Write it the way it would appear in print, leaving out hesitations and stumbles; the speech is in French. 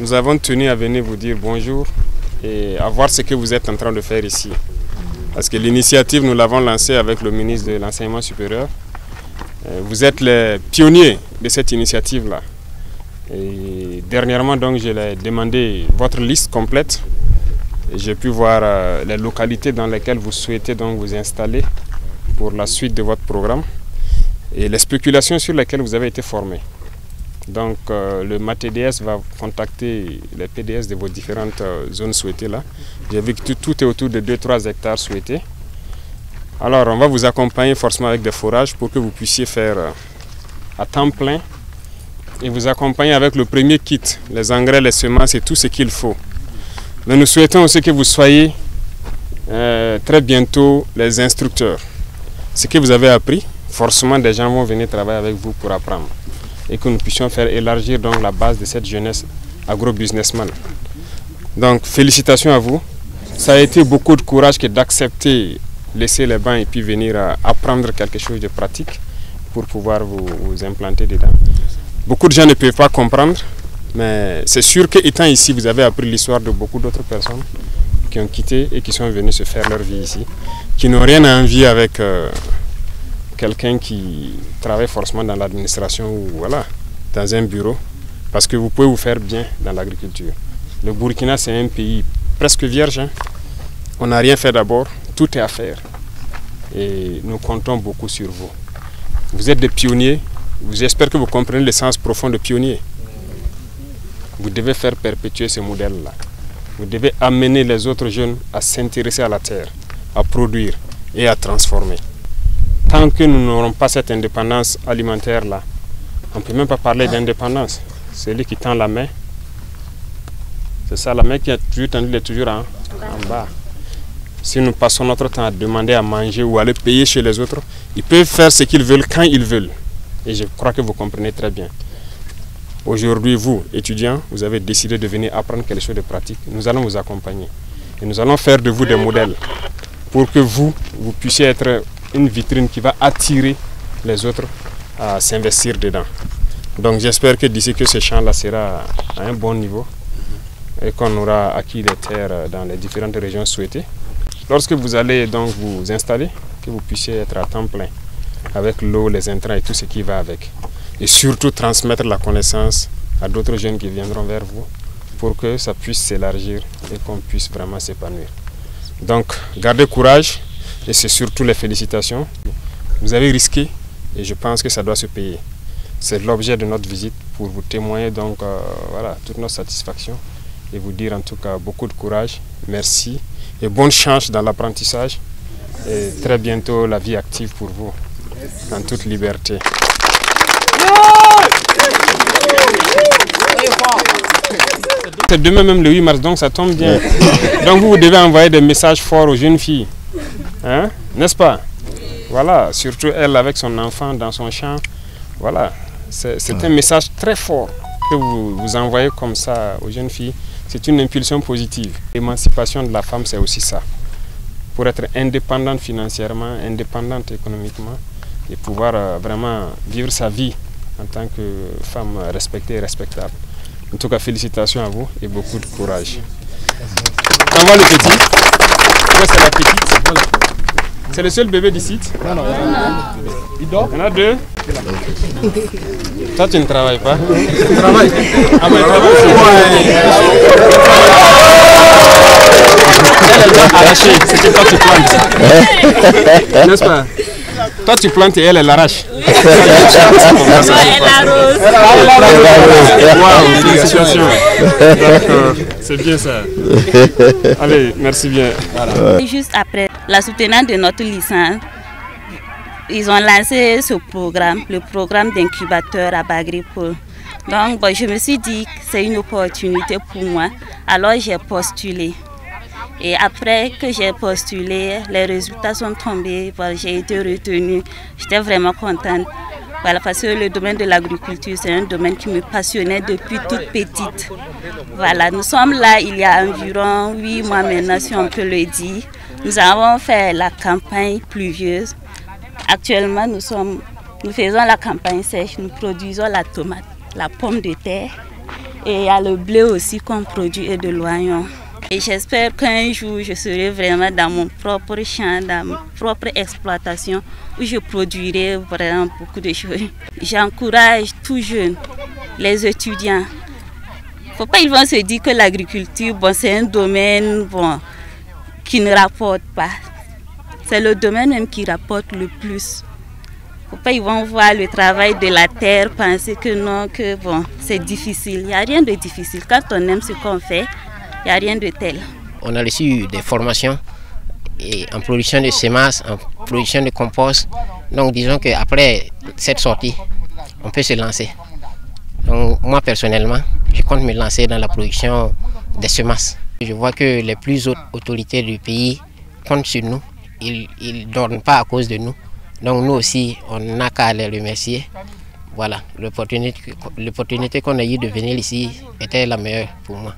Nous avons tenu à venir vous dire bonjour et à voir ce que vous êtes en train de faire ici. Parce que l'initiative, nous l'avons lancée avec le ministre de l'Enseignement supérieur. Vous êtes les pionniers de cette initiative-là. Et dernièrement, donc, je l'ai demandé votre liste complète. J'ai pu voir les localités dans lesquelles vous souhaitez donc vous installer pour la suite de votre programme et les spéculations sur lesquelles vous avez été formés. Donc le MATDS va contacter les PDS de vos différentes zones souhaitées là. J'ai vu que tout est autour de 2-3 hectares souhaités. Alors on va vous accompagner forcément avec des forages pour que vous puissiez faire à temps plein et vous accompagner avec le premier kit, les engrais, les semences et tout ce qu'il faut. Mais nous souhaitons aussi que vous soyez très bientôt les instructeurs. Ce que vous avez appris, forcément des gens vont venir travailler avec vous pour apprendre. Et que nous puissions faire élargir donc la base de cette jeunesse agro-businessman. Donc félicitations à vous. Ça a été beaucoup de courage que d'accepter, laisser les bancs et puis venir apprendre quelque chose de pratique pour pouvoir vous implanter dedans. Beaucoup de gens ne peuvent pas comprendre, mais c'est sûr qu'étant ici, vous avez appris l'histoire de beaucoup d'autres personnes qui ont quitté et qui sont venus se faire leur vie ici, qui n'ont rien à envier avec quelqu'un qui travaille forcément dans l'administration ou voilà, dans un bureau, parce que vous pouvez vous faire bien dans l'agriculture. Le Burkina, c'est un pays presque vierge. Hein. On n'a rien fait d'abord, tout est à faire. Et nous comptons beaucoup sur vous. Vous êtes des pionniers, j'espère que vous comprenez le sens profond de pionnier. Vous devez faire perpétuer ce modèle-là. Vous devez amener les autres jeunes à s'intéresser à la terre, à produire et à transformer. Tant que nous n'aurons pas cette indépendance alimentaire-là, on ne peut même pas parler d'indépendance. Celui qui tend la main, c'est ça, la main qui a toujours tendu, est toujours en bas. Si nous passons notre temps à demander à manger ou à aller payer chez les autres, ils peuvent faire ce qu'ils veulent quand ils veulent. Et je crois que vous comprenez très bien. Aujourd'hui, vous, étudiants, vous avez décidé de venir apprendre quelque chose de pratique. Nous allons vous accompagner. Et nous allons faire de vous des modèles pour que vous puissiez être une vitrine qui va attirer les autres à s'investir dedans. Donc j'espère que d'ici que ce champ-là sera à un bon niveau et qu'on aura acquis les terres dans les différentes régions souhaitées. Lorsque vous allez donc vous installer, que vous puissiez être à temps plein avec l'eau, les intrants et tout ce qui va avec. Et surtout transmettre la connaissance à d'autres jeunes qui viendront vers vous pour que ça puisse s'élargir et qu'on puisse vraiment s'épanouir. Donc gardez courage. Et c'est surtout les félicitations. Vous avez risqué et je pense que ça doit se payer. C'est l'objet de notre visite pour vous témoigner donc voilà, toute notre satisfaction et vous dire en tout cas beaucoup de courage, merci et bonne chance dans l'apprentissage et très bientôt la vie active pour vous en toute liberté. C'est demain même le 8 mars, donc ça tombe bien. Donc vous devez envoyer des messages forts aux jeunes filles. Hein? N'est-ce pas? Voilà, surtout elle avec son enfant dans son champ. Voilà, c'est un message très fort que vous envoyez comme ça aux jeunes filles. C'est une impulsion positive. L'émancipation de la femme, c'est aussi ça. Pour être indépendante financièrement, indépendante économiquement et pouvoir vraiment vivre sa vie en tant que femme respectée et respectable. En tout cas, félicitations à vous et beaucoup de courage. On voit le petit. C'est la petite. C'est le seul bébé du site. Non, il dort. Il y en a deux. Toi, tu ne travailles pas. Je travaille. Ah, mais il travaille. Elle va arracher ce que toi tu plantes. N'est-ce pas? Toi, tu plantes et elle arrache. Waouh, félicitations. D'accord, c'est bien ça. Allez, merci bien. Voilà. Juste après la soutenance de notre licence, ils ont lancé ce programme, le programme d'incubateur à Bagripol. Donc je me suis dit que c'est une opportunité pour moi, alors j'ai postulé. Et après que j'ai postulé, les résultats sont tombés, j'ai été retenue, j'étais vraiment contente. Voilà, parce que le domaine de l'agriculture, c'est un domaine qui me passionnait depuis toute petite. Voilà, nous sommes là il y a environ 8 mois maintenant, si on peut le dire. Nous avons fait la campagne pluvieuse. Actuellement, nous faisons la campagne sèche, nous produisons la tomate, la pomme de terre et il y a le blé aussi qu'on produit et de l'oignon. Et j'espère qu'un jour, je serai vraiment dans mon propre champ, dans ma propre exploitation, où je produirai vraiment beaucoup de choses. J'encourage tous jeunes, les étudiants. Faut pas ils vont se dire que l'agriculture, c'est un domaine qui ne rapporte pas. C'est le domaine même qui rapporte le plus. Faut pas ils vont voir le travail de la terre, penser que non, que c'est difficile. Il n'y a rien de difficile. Quand on aime ce qu'on fait, il n'y a rien de tel. On a reçu des formations en production de semences, en production de compost. Donc disons qu'après cette sortie, on peut se lancer. Donc moi personnellement, je compte me lancer dans la production des semences. Je vois que les plus hautes autorités du pays comptent sur nous. Ils ne dorment pas à cause de nous. Donc nous aussi, on n'a qu'à les remercier. Voilà, l'opportunité qu'on a eue de venir ici était la meilleure pour moi.